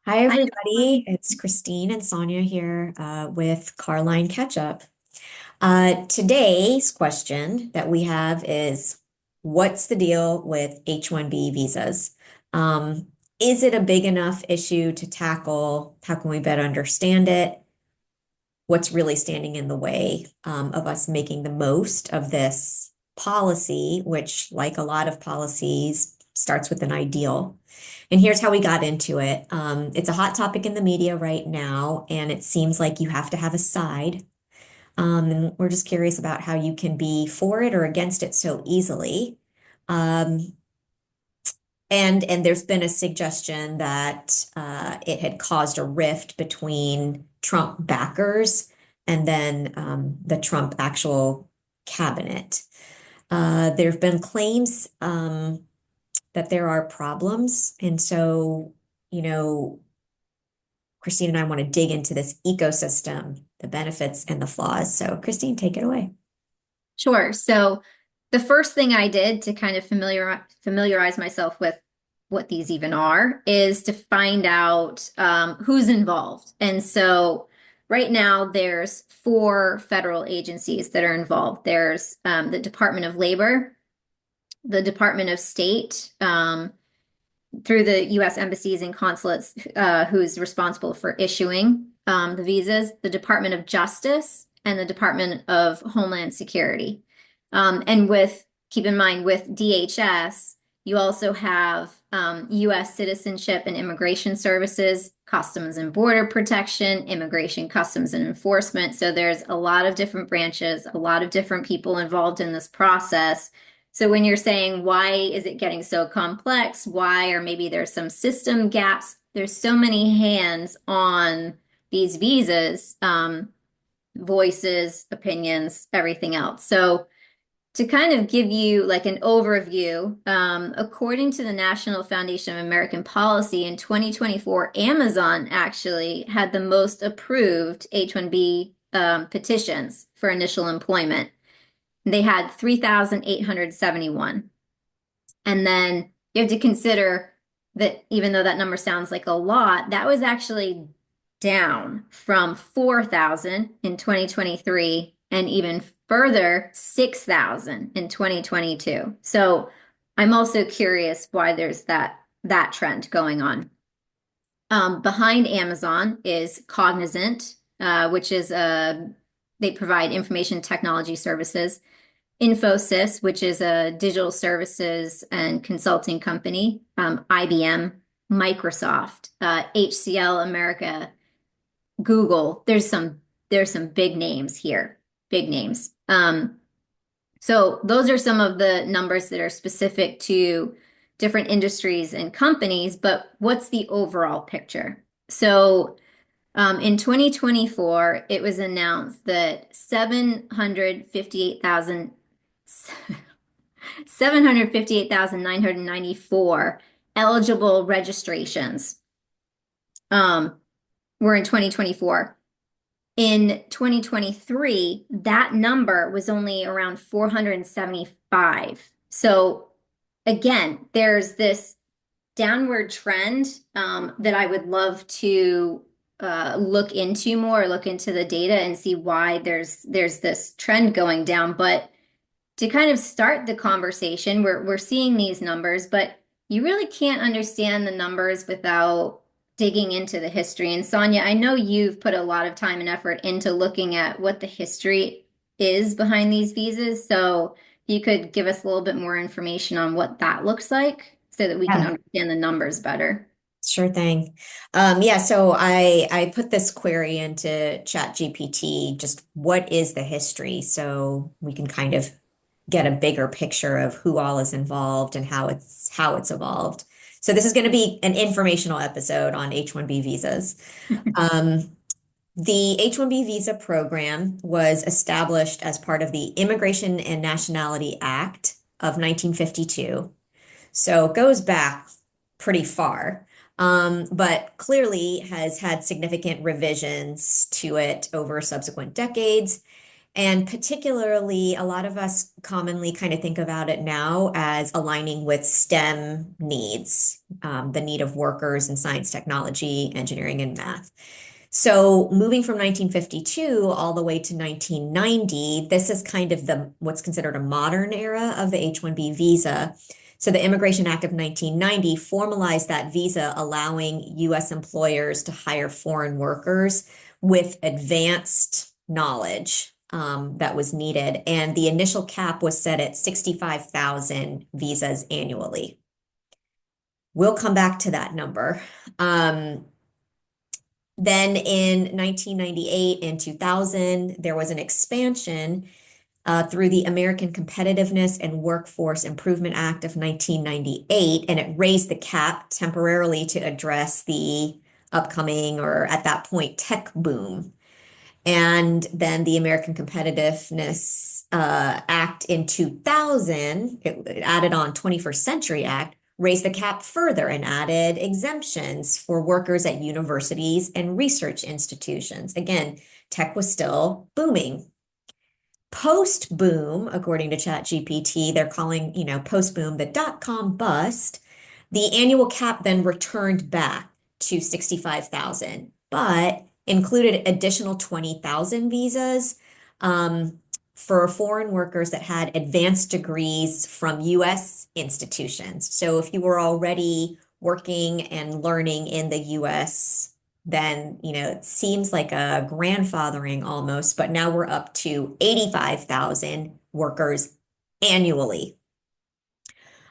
Hi, Hi. everybody. It's Christine and Sonia here with Carline Ketchup. Today's question that we have is, what's the deal with H-1B visas? Um, is it a big enough issue to tackle? How can we better understand it? What's really standing in the way of us making the most of this policy, which, like a lot of policies, starts with an ideal. And here's how we got into it. It's a hot topic in the media right now, and it seems like you have to have a side. And we're just curious about how you can be for it or against it so easily. Um, and there's been a suggestion that it had caused a rift between Trump backers and then the Trump actual cabinet. There have been claims that there are problems. And so, you know, Christine and I want to dig into this ecosystem, the benefits and the flaws. So, Christine, take it away. Sure. So the first thing I did to kind of familiarize myself with what these even are is to find out who's involved. And so right now there's four federal agencies that are involved. There's the Department of Labor, the Department of State, through the U.S. embassies and consulates, who's responsible for issuing the visas, the Department of Justice, and the Department of Homeland Security. And keep in mind, with DHS, you also have U.S. Citizenship and Immigration Services, Customs and Border Protection, Immigration, Customs and Enforcement. So there's a lot of different branches, a lot of different people involved in this process. So when you're saying, why is it getting so complex? Why, or maybe there's some system gaps. There's so many hands on these visas, voices, opinions, everything else. So to kind of give you like an overview, according to the National Foundation of American Policy in 2024, Amazon actually had the most approved H-1B petitions for initial employment. They had 3,871. And then you have to consider that even though that number sounds like a lot, that was actually down from 4,000 in 2023 and even further 6,000 in 2022. So I'm also curious why there's that trend going on. Behind Amazon is Cognizant, which is they provide information technology services. Infosys, which is a digital services and consulting company, IBM, Microsoft, HCL America, Google. There's some big names here, big names. So those are some of the numbers that are specific to different industries and companies, but what's the overall picture? So in 2024, it was announced that 758,994 eligible registrations um, were in 2024. In 2023, that number was only around 475. So again, there's this downward trend that I would love to look into more, look into the data and see why there's this trend going down. But to kind of start the conversation, we're seeing these numbers, but you really can't understand the numbers without digging into the history. And Sonia, I know you've put a lot of time and effort into looking at what the history is behind these visas. So if you could give us a little bit more information on what that looks like so that we can Yeah. understand the numbers better. Sure thing. Yeah, so I put this query into ChatGPT, just what is the history, so we can kind of get a bigger picture of who all is involved and how it's evolved. So this is going to be an informational episode on H-1B visas. Um, the H-1B visa program was established as part of the Immigration and Nationality Act of 1952. So it goes back pretty far, but clearly has had significant revisions to it over subsequent decades. And particularly, a lot of us commonly kind of think about it now as aligning with STEM needs, the need of workers in science, technology, engineering, and math. So moving from 1952 all the way to 1990, this is kind of the what's considered a modern era of the H-1B visa. So the Immigration Act of 1990 formalized that visa, allowing U.S. employers to hire foreign workers with advanced knowledge that was needed. And the initial cap was set at 65,000 visas annually. We'll come back to that number. Then in 1998 and 2000, there was an expansion through the American Competitiveness and Workforce Improvement Act of 1998, and it raised the cap temporarily to address the upcoming, or at that point, tech boom. And then the American Competitiveness Act in 2000, it added on 21st Century Act, raised the cap further and added exemptions for workers at universities and research institutions. Again, tech was still booming. Post boom, according to ChatGPT, they're calling, post boom the dot-com bust. The annual cap then returned back to 65,000, but included additional 20,000 visas for foreign workers that had advanced degrees from US institutions. So if you were already working and learning in the US, then, it seems like a grandfathering almost, but now we're up to 85,000 workers annually.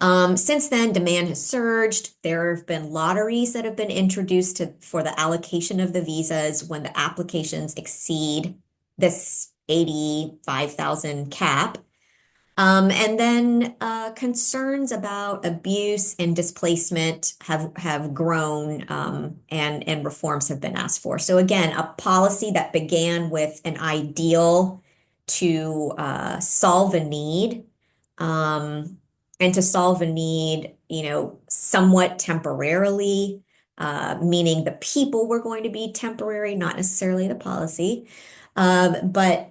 Since then, demand has surged. There have been lotteries that have been introduced for the allocation of the visas when the applications exceed this 85,000 cap. And then concerns about abuse and displacement have grown, and reforms have been asked for. So again, a policy that began with an ideal to solve a need, and to solve a need, somewhat temporarily, meaning the people were going to be temporary, not necessarily the policy. But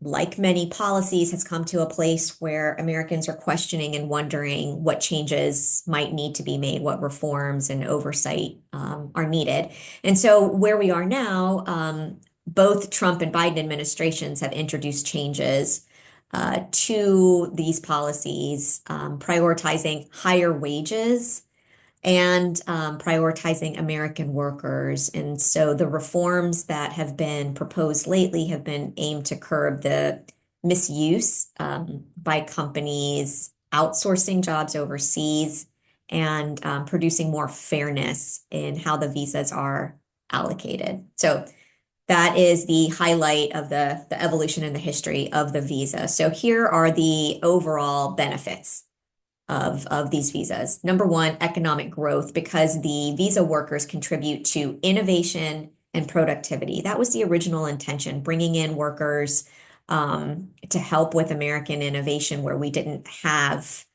like many policies, has come to a place where Americans are questioning and wondering what changes might need to be made, what reforms and oversight are needed. And so where we are now, both Trump and Biden administrations have introduced changes to these policies, prioritizing higher wages and prioritizing American workers. And so the reforms that have been proposed lately have been aimed to curb the misuse by companies outsourcing jobs overseas, and producing more fairness in how the visas are allocated. So that is the highlight of the evolution and the history of the visa. So here are the overall benefits of these visas. Number one, economic growth, because the visa workers contribute to innovation and productivity. That was the original intention, bringing in workers to help with American innovation where we didn't have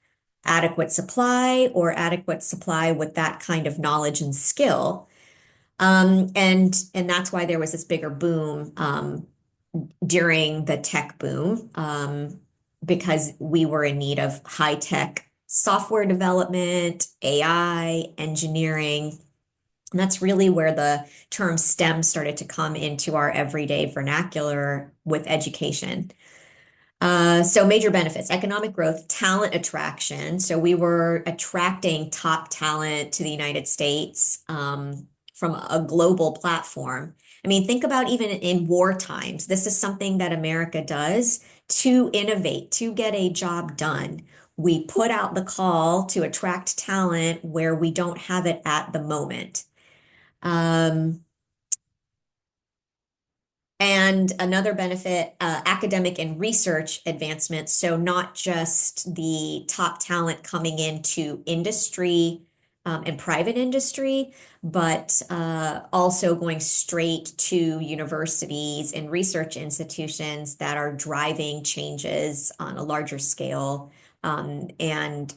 adequate supply, or adequate supply with that kind of knowledge and skill. And that's why there was this bigger boom during the tech boom, because we were in need of high tech software development, AI, engineering. And that's really where the term STEM started to come into our everyday vernacular with education. So major benefits, economic growth, talent attraction. So we were attracting top talent to the United States from a global platform. I mean, think about even in war times, this is something that America does to innovate, to get a job done. We put out the call to attract talent where we don't have it at the moment. And another benefit, academic and research advancements. So not just the top talent coming into industry and private industry, but also going straight to universities and research institutions that are driving changes on a larger scale, and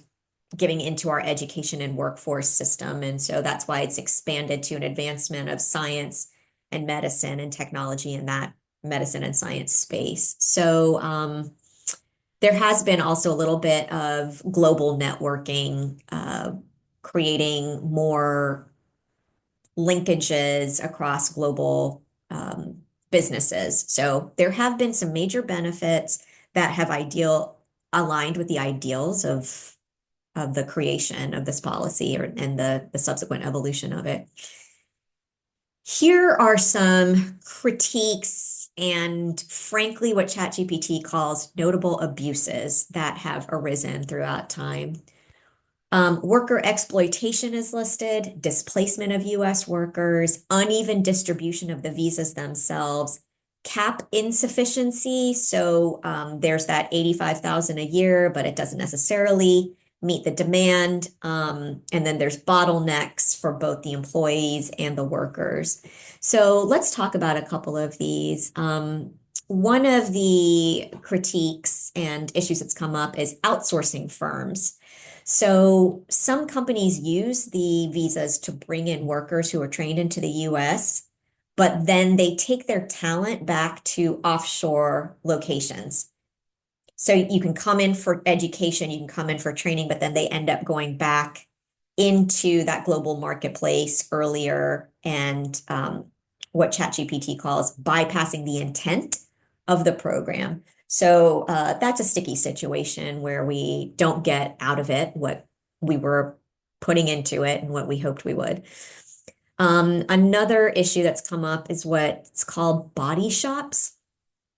getting into our education and workforce system. And so that's why it's expanded to an advancement of science and medicine and technology in that medicine and science space. So there has been also a little bit of global networking, creating more linkages across global businesses. So there have been some major benefits that have ideal aligned with the ideals of the creation of this policy and the subsequent evolution of it. Here are some critiques and frankly what ChatGPT calls notable abuses that have arisen throughout time. Worker exploitation is listed, displacement of US workers, uneven distribution of the visas themselves, cap insufficiency. So there's that 85,000 a year, but it doesn't necessarily meet the demand. And then there's bottlenecks for both the employees and the workers. So let's talk about a couple of these. One of the critiques and issues that's come up is outsourcing firms. So some companies use the visas to bring in workers who are trained into the US, but then they take their talent back to offshore locations. So you can come in for education, you can come in for training, but then they end up going back into that global marketplace earlier and what ChatGPT calls bypassing the intent of the program. So that's a sticky situation where we don't get out of it what we were putting into it and what we hoped we would. Another issue that's come up is what's called body shops.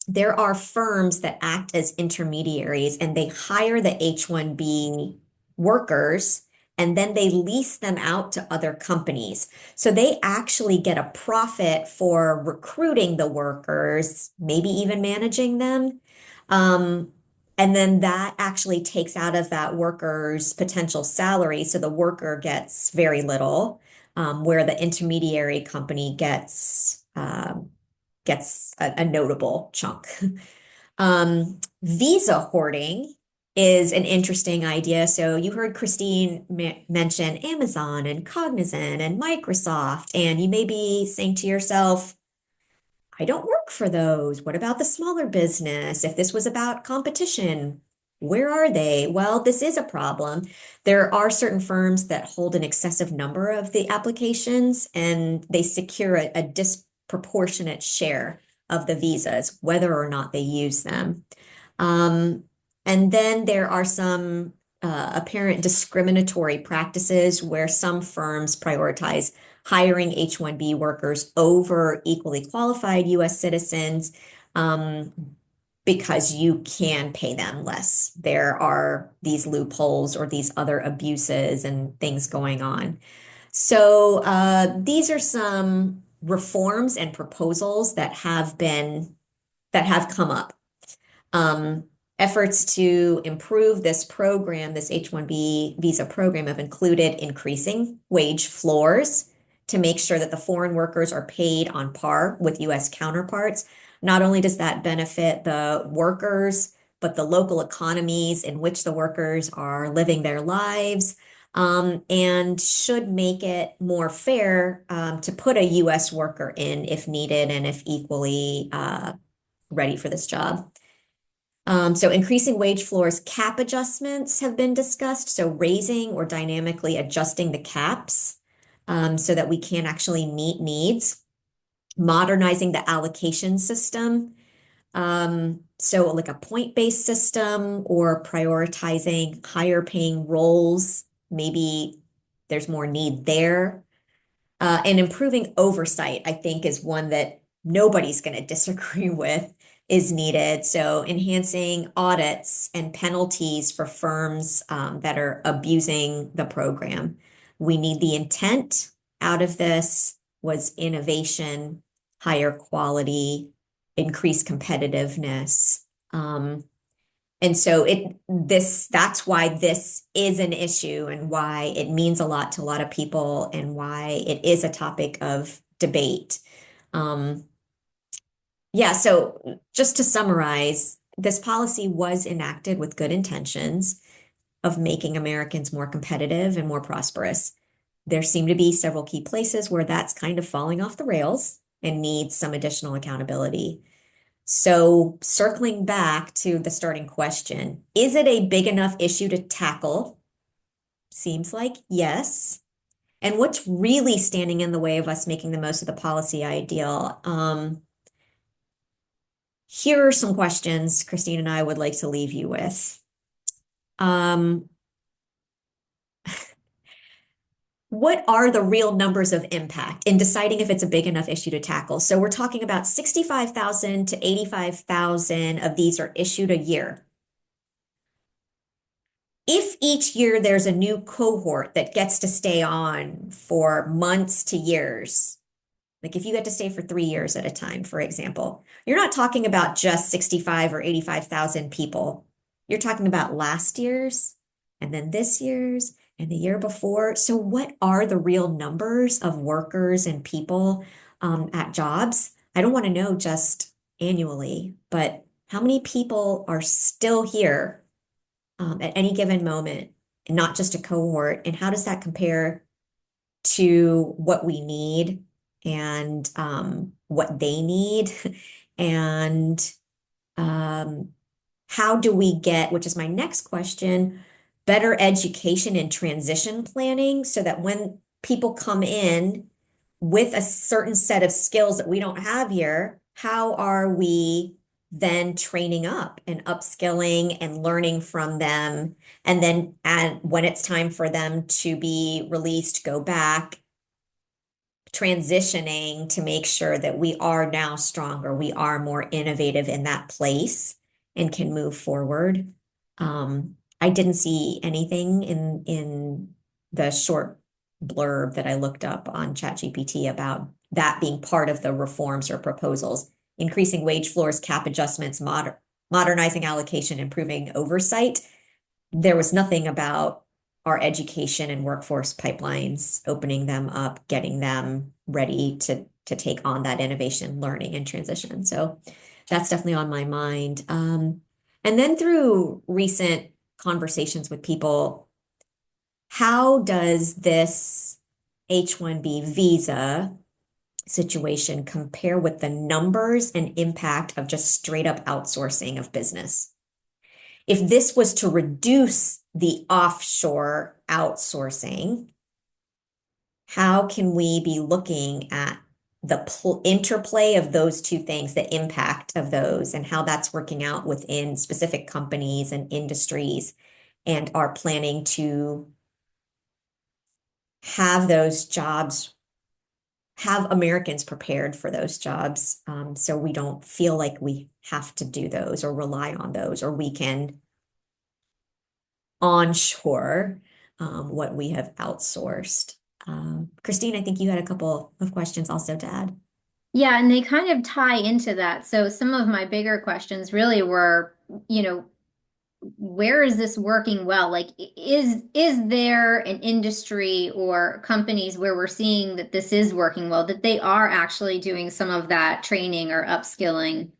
There are firms that act as intermediaries and they hire the H1B workers and then they lease them out to other companies. So they actually get a profit for recruiting the workers, maybe even managing them. Um, and then that actually takes out of that worker's potential salary. So the worker gets very little, where the intermediary company gets a notable chunk. Visa hoarding is an interesting idea. So you heard Christine mention Amazon and Cognizant and Microsoft, and you may be saying to yourself, I don't work for those. What about the smaller business? If this was about competition, where are they? Well, this is a problem. There are certain firms that hold an excessive number of the applications and they secure a disproportionate share of the visas, whether or not they use them. Um, and then there are some apparent discriminatory practices where some firms prioritize hiring H-1B workers over equally qualified US citizens because you can pay them less. There are these loopholes or these other abuses and things going on. So these are some reforms and proposals that have come up. Um, Efforts to improve this program, this H-1B visa program, have included increasing wage floors to make sure that the foreign workers are paid on par with US counterparts. Not only does that benefit the workers, but the local economies in which the workers are living their lives, and should make it more fair to put a US worker in if needed and if equally ready for this job. So increasing wage floors, cap adjustments have been discussed. So raising or dynamically adjusting the caps so that we can actually meet needs. Modernizing the allocation system. So like a point-based system or prioritizing higher paying roles. Maybe there's more need there. And improving oversight, I think, is one that nobody's going to disagree with is needed. So enhancing audits and penalties for firms that are abusing the program. We need the intent out of this was innovation, higher quality, increased competitiveness. And so that's why this is an issue and why it means a lot to a lot of people and why it is a topic of debate. Yeah, so just to summarize, this policy was enacted with good intentions of making Americans more competitive and more prosperous. There seem to be several key places where that's kind of falling off the rails and needs some additional accountability. So, circling back to the starting question, is it a big enough issue to tackle? Seems like yes. And what's really standing in the way of us making the most of the policy ideal? Here are some questions Christine and I would like to leave you with. Um, what are the real numbers of impact in deciding if it's a big enough issue to tackle? So we're talking about 65,000 to 85,000 of these are issued a year. If each year there's a new cohort that gets to stay on for months to years, like if you get to stay for 3 years at a time, for example, you're not talking about just 65 or 85,000 people. You're talking about last year's and then this year's and the year before. So what are the real numbers of workers and people at jobs? I don't want to know just annually, but how many people are still here at any given moment and not just a cohort? And how does that compare to what we need and what they need? And um, how do we get, which is my next question, better education and transition planning so that when people come in with a certain set of skills that we don't have here, how are we then training up and upskilling and learning from them? And then when it's time for them to be released, go back transitioning to make sure that we are now stronger, we are more innovative in that place and can move forward. I didn't see anything in the short blurb that I looked up on ChatGPT about that being part of the reforms or proposals, increasing wage floors, cap adjustments, modernizing allocation, improving oversight. There was nothing about our education and workforce pipelines, opening them up, getting them ready to take on that innovation, learning, and transition. So that's definitely on my mind. And then through recent conversations with people, how does this H-1B visa situation compare with the numbers and impact of just straight up outsourcing of business? If this was to reduce the offshore outsourcing, how can we be looking at the interplay of those two things, the impact of those, and how that's working out within specific companies and industries, and are planning to have those jobs, have Americans prepared for those jobs, so we don't feel like we have to do those or rely on those, or we can onshore what we have outsourced. Christine, I think you had a couple of questions also to add. Yeah, and they kind of tie into that. So some of my bigger questions really were, you know, where is this working well? Like, is there an industry or companies where we're seeing that this is working well, that they are actually doing some of that training or upskilling,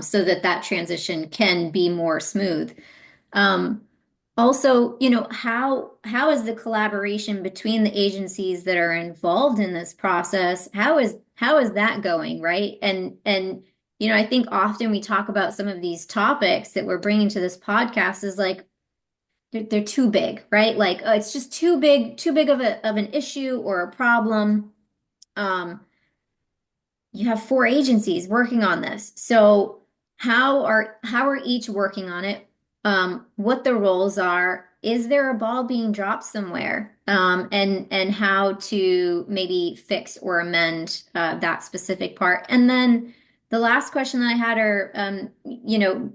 so that that transition can be more smooth? Um, Also, how is the collaboration between the agencies that are involved in this process? How is that going, right? And I think often we talk about some of these topics that we're bringing to this podcast is like they're too big, right? Like it's just too big of an issue or a problem. Um, you have four agencies working on this. So how are each working on it? What the roles are? Is there a ball being dropped somewhere? And how to maybe fix or amend that specific part. And then the last question that I had are,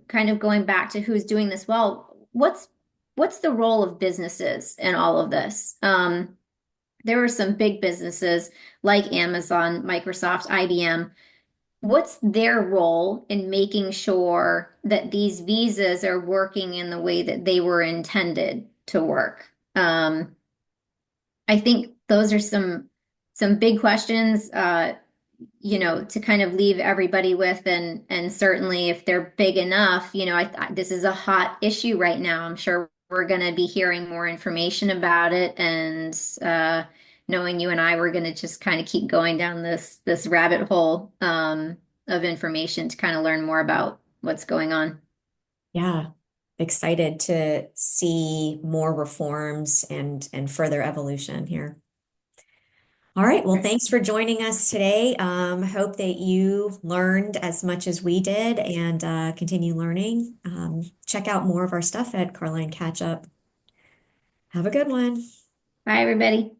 kind of going back to who's doing this well. What's the role of businesses in all of this? There are some big businesses like Amazon, Microsoft, IBM. What's their role in making sure that these visas are working in the way that they were intended to work? I think those are some big questions, to kind of leave everybody with, and certainly if they're big enough, this is a hot issue right now. I'm sure we're going to be hearing more information about it, and knowing you and I, we're going to just kind of keep going down this rabbit hole. of information to kind of learn more about what's going on. Yeah, excited to see more reforms and further evolution here. All right, well, thanks for joining us today. Hope that you learned as much as we did and continue learning. Check out more of our stuff at Carline Catch Up. Have a good one. Bye, everybody.